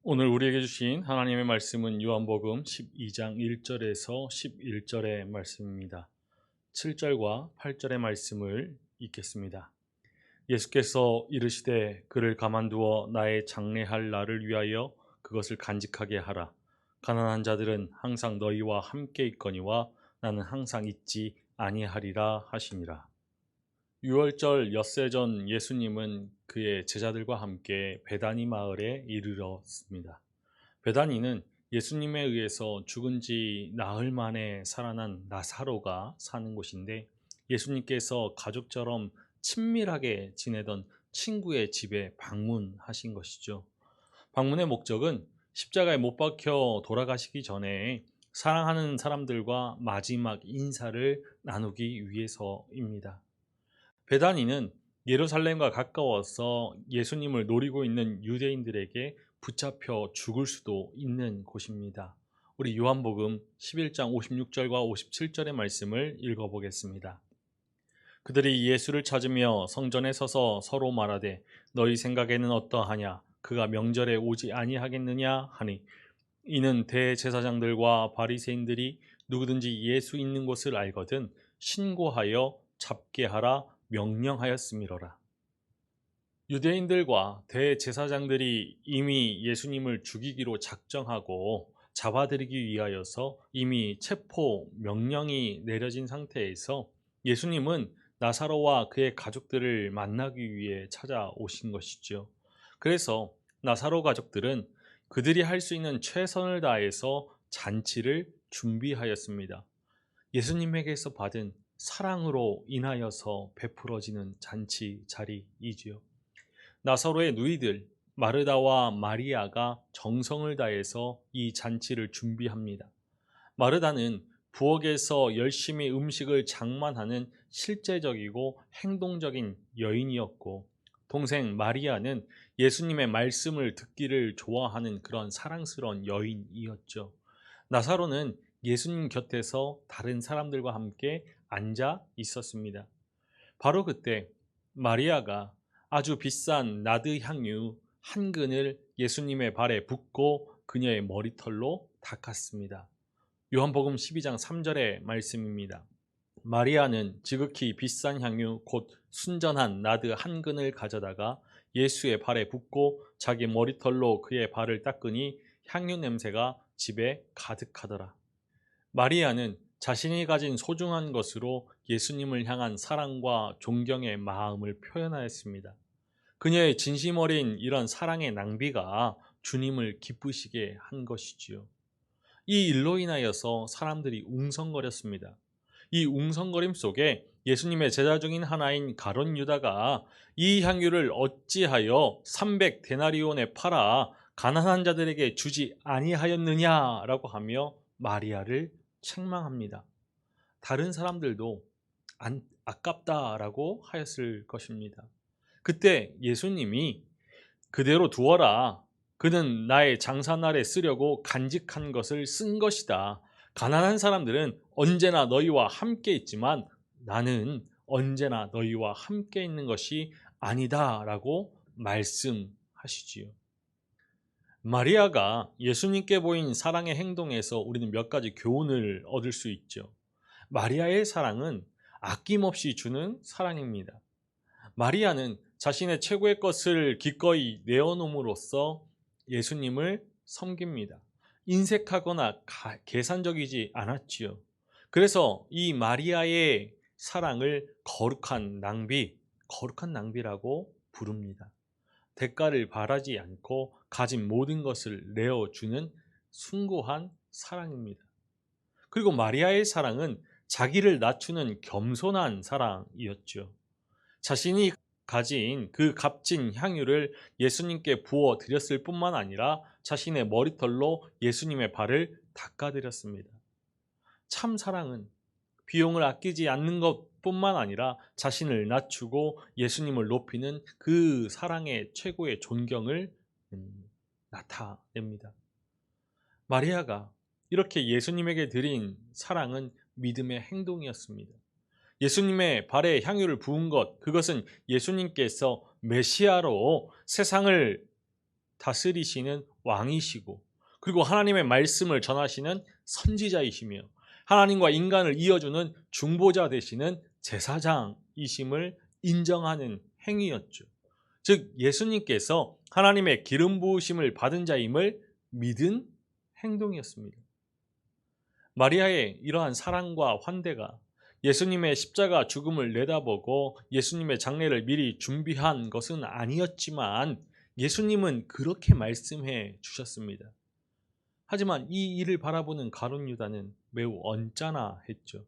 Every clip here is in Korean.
오늘 우리에게 주신 하나님의 말씀은 요한복음 12장 1절에서 11절의 말씀입니다. 7절과 8절의 말씀을 읽겠습니다. 예수께서 이르시되 그를 가만두어 나의 장례할 날을 위하여 그것을 간직하게 하라. 가난한 자들은 항상 너희와 함께 있거니와 나는 항상 있지 아니하리라 하시니라. 유월절 엿새 전 예수님은 그의 제자들과 함께 베다니 마을에 이르렀습니다. 베다니는 예수님에 의해서 죽은 지 나흘 만에 살아난 나사로가 사는 곳인데, 예수님께서 가족처럼 친밀하게 지내던 친구의 집에 방문하신 것이죠. 방문의 목적은 십자가에 못 박혀 돌아가시기 전에 사랑하는 사람들과 마지막 인사를 나누기 위해서입니다. 베다니는 예루살렘과 가까워서 예수님을 노리고 있는 유대인들에게 붙잡혀 죽을 수도 있는 곳입니다. 우리 요한복음 11장 56절과 57절의 말씀을 읽어보겠습니다. 그들이 예수를 찾으며 성전에 서서 서로 말하되 너희 생각에는 어떠하냐? 그가 명절에 오지 아니하겠느냐 하니, 이는 대제사장들과 바리새인들이 누구든지 예수 있는 곳을 알거든 신고하여 잡게 하라 명령하였음이로라. 유대인들과 대제사장들이 이미 예수님을 죽이기로 작정하고 잡아들이기 위하여서 이미 체포 명령이 내려진 상태에서 예수님은 나사로와 그의 가족들을 만나기 위해 찾아오신 것이죠. 그래서 나사로 가족들은 그들이 할 수 있는 최선을 다해서 잔치를 준비하였습니다. 예수님에게서 받은 사랑으로 인하여서 베풀어지는 잔치 자리이지요. 나사로의 누이들 마르다와 마리아가 정성을 다해서 이 잔치를 준비합니다. 마르다는 부엌에서 열심히 음식을 장만하는 실제적이고 행동적인 여인이었고, 동생 마리아는 예수님의 말씀을 듣기를 좋아하는 그런 사랑스러운 여인이었죠. 나사로는 예수님 곁에서 다른 사람들과 함께 앉아 있었습니다. 바로 그때 마리아가 아주 비싼 나드 향유 한 근을 예수님의 발에 붓고 그녀의 머리털로 닦았습니다. 요한복음 12장 3절의 말씀입니다. 마리아는 지극히 비싼 향유 곧 순전한 나드 한 근을 가져다가 예수의 발에 붓고 자기 머리털로 그의 발을 닦으니 향유 냄새가 집에 가득하더라. 마리아는 자신이 가진 소중한 것으로 예수님을 향한 사랑과 존경의 마음을 표현하였습니다. 그녀의 진심 어린 이런 사랑의 낭비가 주님을 기쁘시게 한 것이지요. 이 일로 인하여서 사람들이 웅성거렸습니다. 이 웅성거림 속에 예수님의 제자 중인 하나인 가룟 유다가 이 향유를 어찌하여 300데나리온에 팔아 가난한 자들에게 주지 아니하였느냐라고 하며 마리아를 책망합니다. 다른 사람들도 아깝다라고 하였을 것입니다. 그때 예수님이 그대로 두어라. 그는 나의 장사날에 쓰려고 간직한 것을 쓴 것이다. 가난한 사람들은 언제나 너희와 함께 있지만 나는 언제나 너희와 함께 있는 것이 아니다 라고 말씀하시지요. 마리아가 예수님께 보인 사랑의 행동에서 우리는 몇 가지 교훈을 얻을 수 있죠. 마리아의 사랑은 아낌없이 주는 사랑입니다. 마리아는 자신의 최고의 것을 기꺼이 내어놓음으로써 예수님을 섬깁니다. 인색하거나 계산적이지 않았지요. 그래서 이 마리아의 사랑을 거룩한 낭비라고 부릅니다. 대가를 바라지 않고 가진 모든 것을 내어주는 숭고한 사랑입니다. 그리고 마리아의 사랑은 자기를 낮추는 겸손한 사랑이었죠. 자신이 가진 그 값진 향유를 예수님께 부어 드렸을 뿐만 아니라 자신의 머리털로 예수님의 발을 닦아드렸습니다. 참 사랑은 비용을 아끼지 않는 것뿐만 아니라 자신을 낮추고 예수님을 높이는 그 사랑의 최고의 존경을 나타냅니다. 마리아가 이렇게 예수님에게 드린 사랑은 믿음의 행동이었습니다. 예수님의 발에 향유를 부은 것, 그것은 예수님께서 메시아로 세상을 다스리시는 왕이시고, 그리고 하나님의 말씀을 전하시는 선지자이시며, 하나님과 인간을 이어주는 중보자 되시는 제사장이심을 인정하는 행위였죠. 즉 예수님께서 하나님의 기름 부으심을 받은 자임을 믿은 행동이었습니다. 마리아의 이러한 사랑과 환대가 예수님의 십자가 죽음을 내다보고 예수님의 장례를 미리 준비한 것은 아니었지만 예수님은 그렇게 말씀해 주셨습니다. 하지만 이 일을 바라보는 가룟 유다는 매우 언짢아했죠.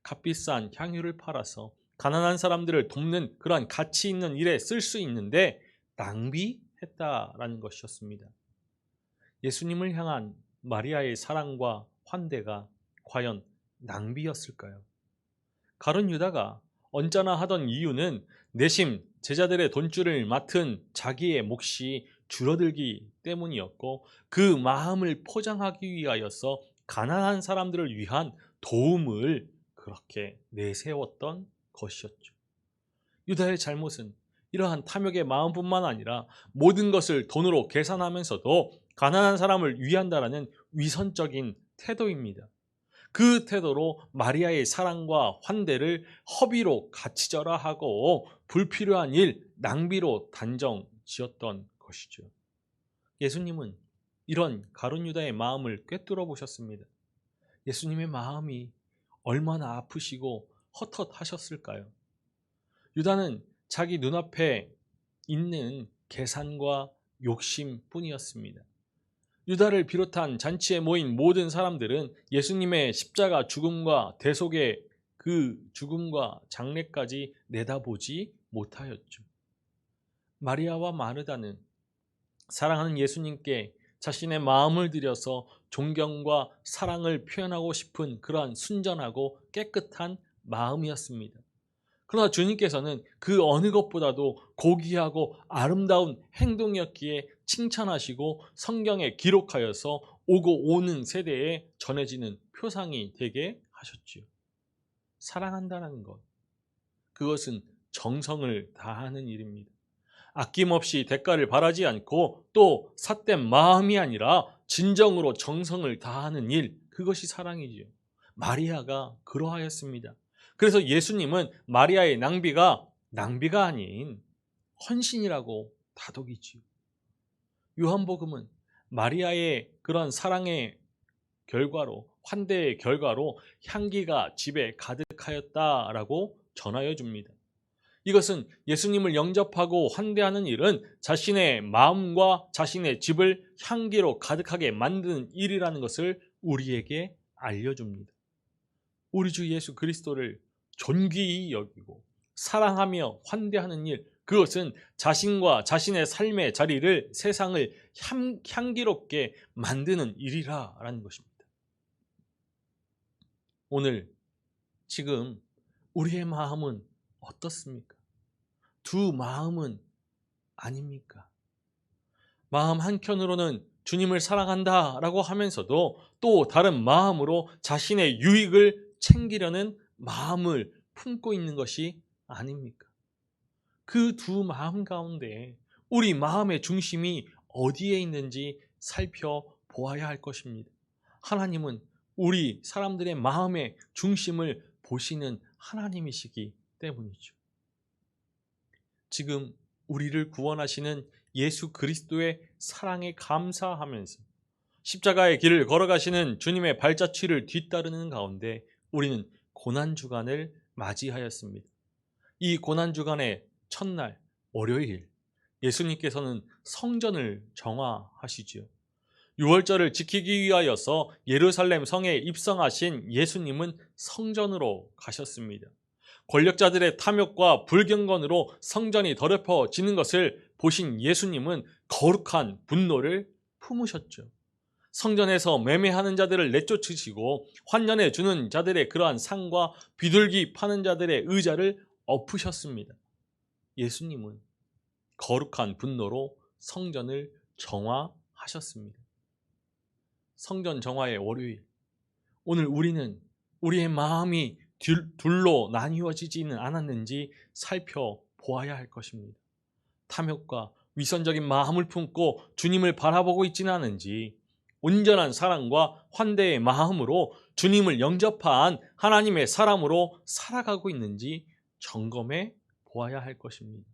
값비싼 향유를 팔아서 가난한 사람들을 돕는 그러한 가치 있는 일에 쓸 수 있는데 낭비했다라는 것이었습니다. 예수님을 향한 마리아의 사랑과 환대가 과연 낭비였을까요? 가룟 유다가 언짢아하던 이유는 내심 제자들의 돈줄을 맡은 자기의 몫이 줄어들기 때문이었고, 그 마음을 포장하기 위하여서 가난한 사람들을 위한 도움을 그렇게 내세웠던 것이었죠. 유다의 잘못은 이러한 탐욕의 마음뿐만 아니라 모든 것을 돈으로 계산하면서도 가난한 사람을 위한다라는 위선적인 태도입니다. 그 태도로 마리아의 사랑과 환대를 허비로 가치절하하고 불필요한 일, 낭비로 단정 지었던 것이죠. 예수님은 이런 가룟 유다의 마음을 꿰뚫어 보셨습니다. 예수님의 마음이 얼마나 아프시고 헛헛하셨을까요? 유다는 자기 눈앞에 있는 계산과 욕심뿐이었습니다. 유다를 비롯한 잔치에 모인 모든 사람들은 예수님의 십자가 죽음과 대속의 그 죽음과 장례까지 내다보지 못하였죠. 마리아와 마르다는 사랑하는 예수님께 자신의 마음을 들여서 존경과 사랑을 표현하고 싶은 그러한 순전하고 깨끗한 마음이었습니다. 그러나 주님께서는 그 어느 것보다도 고귀하고 아름다운 행동이었기에 칭찬하시고 성경에 기록하여서 오고 오는 세대에 전해지는 표상이 되게 하셨지요. 사랑한다는 것, 그것은 정성을 다하는 일입니다. 아낌없이 대가를 바라지 않고 또 삿된 마음이 아니라 진정으로 정성을 다하는 일, 그것이 사랑이지요. 마리아가 그러하였습니다. 그래서 예수님은 마리아의 낭비가 아닌 헌신이라고 다독이지요. 요한복음은 마리아의 그런 사랑의 결과로, 환대의 결과로 향기가 집에 가득하였다라고 전하여 줍니다. 이것은 예수님을 영접하고 환대하는 일은 자신의 마음과 자신의 집을 향기로 가득하게 만드는 일이라는 것을 우리에게 알려줍니다. 우리 주 예수 그리스도를 존귀히 여기고 사랑하며 환대하는 일, 그것은 자신과 자신의 삶의 자리를, 세상을 향기롭게 만드는 일이라는 것입니다. 오늘 지금 우리의 마음은 어떻습니까? 두 마음은 아닙니까? 마음 한켠으로는 주님을 사랑한다 라고 하면서도 또 다른 마음으로 자신의 유익을 챙기려는 마음을 품고 있는 것이 아닙니까? 그 두 마음 가운데 우리 마음의 중심이 어디에 있는지 살펴보아야 할 것입니다. 하나님은 우리 사람들의 마음의 중심을 보시는 하나님이시기 때문이죠. 지금 우리를 구원하시는 예수 그리스도의 사랑에 감사하면서 십자가의 길을 걸어가시는 주님의 발자취를 뒤따르는 가운데 우리는 고난주간을 맞이하였습니다. 이 고난주간의 첫날 월요일, 예수님께서는 성전을 정화하시지요. 유월절을 지키기 위하여서 예루살렘 성에 입성하신 예수님은 성전으로 가셨습니다. 권력자들의 탐욕과 불경건으로 성전이 더럽혀지는 것을 보신 예수님은 거룩한 분노를 품으셨죠. 성전에서 매매하는 자들을 내쫓으시고 환전해 주는 자들의 그러한 상과 비둘기 파는 자들의 의자를 엎으셨습니다. 예수님은 거룩한 분노로 성전을 정화하셨습니다. 성전 정화의 월요일, 오늘 우리는 우리의 마음이 둘로 나뉘어지지는 않았는지 살펴보아야 할 것입니다. 탐욕과 위선적인 마음을 품고 주님을 바라보고 있지는 않은지, 온전한 사랑과 환대의 마음으로 주님을 영접한 하나님의 사람으로 살아가고 있는지 점검해 보아야 할 것입니다.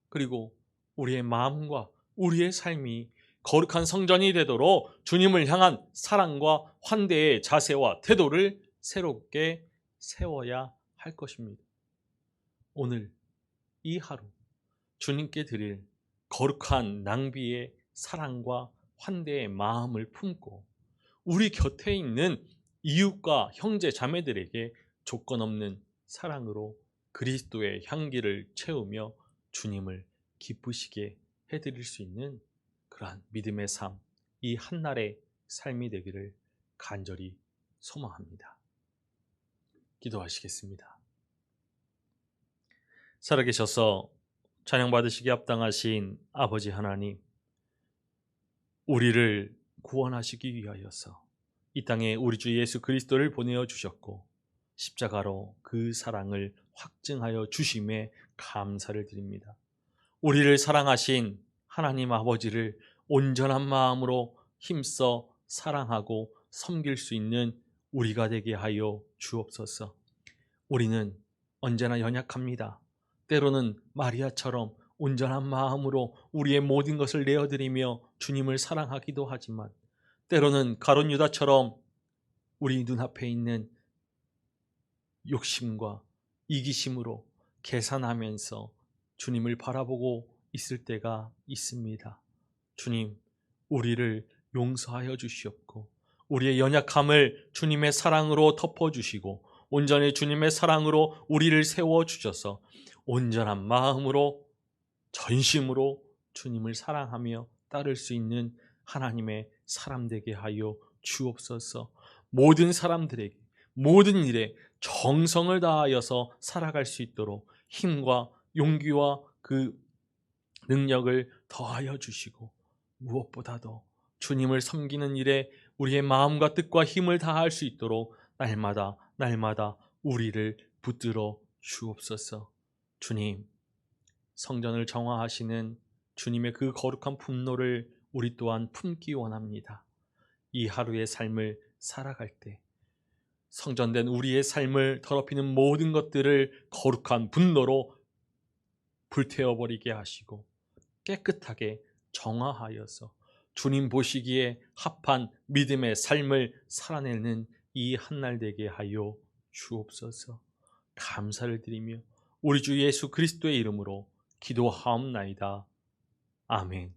그리고 우리의 마음과 우리의 삶이 거룩한 성전이 되도록 주님을 향한 사랑과 환대의 자세와 태도를 새롭게 세워야 할 것입니다. 오늘 이 하루 주님께 드릴 거룩한 낭비의 사랑과 환대의 마음을 품고 우리 곁에 있는 이웃과 형제 자매들에게 조건 없는 사랑으로 그리스도의 향기를 채우며 주님을 기쁘시게 해드릴 수 있는 그러한 믿음의 삶, 이 한날의 삶이 되기를 간절히 소망합니다. 기도하시겠습니다. 살아계셔서 찬양받으시기 합당하신 아버지 하나님, 우리를 구원하시기 위하여서 이 땅에 우리 주 예수 그리스도를 보내어 주셨고 십자가로 그 사랑을 확증하여 주심에 감사를 드립니다. 우리를 사랑하신 하나님 아버지를 온전한 마음으로 힘써 사랑하고 섬길 수 있는 우리가 되게 하여 주옵소서. 우리는 언제나 연약합니다. 때로는 마리아처럼 온전한 마음으로 우리의 모든 것을 내어드리며 주님을 사랑하기도 하지만, 때로는 가룟 유다처럼 우리 눈앞에 있는 욕심과 이기심으로 계산하면서 주님을 바라보고 있을 때가 있습니다. 주님, 우리를 용서하여 주시옵고 우리의 연약함을 주님의 사랑으로 덮어주시고 온전히 주님의 사랑으로 우리를 세워주셔서 온전한 마음으로 전심으로 주님을 사랑하며 따를 수 있는 하나님의 사람 되게 하여 주옵소서. 모든 사람들에게 모든 일에 정성을 다하여서 살아갈 수 있도록 힘과 용기와 그 능력을 더하여 주시고, 무엇보다도 주님을 섬기는 일에 우리의 마음과 뜻과 힘을 다할 수 있도록 날마다 우리를 붙들어 주옵소서. 주님, 성전을 정화하시는 주님의 그 거룩한 분노를 우리 또한 품기 원합니다. 이 하루의 삶을 살아갈 때 성전된 우리의 삶을 더럽히는 모든 것들을 거룩한 분노로 불태워버리게 하시고 깨끗하게 정화하여서 주님 보시기에 합한 믿음의 삶을 살아내는 이 한날 되게 하여 주옵소서. 감사를 드리며 우리 주 예수 그리스도의 이름으로 기도하옵나이다. 아멘.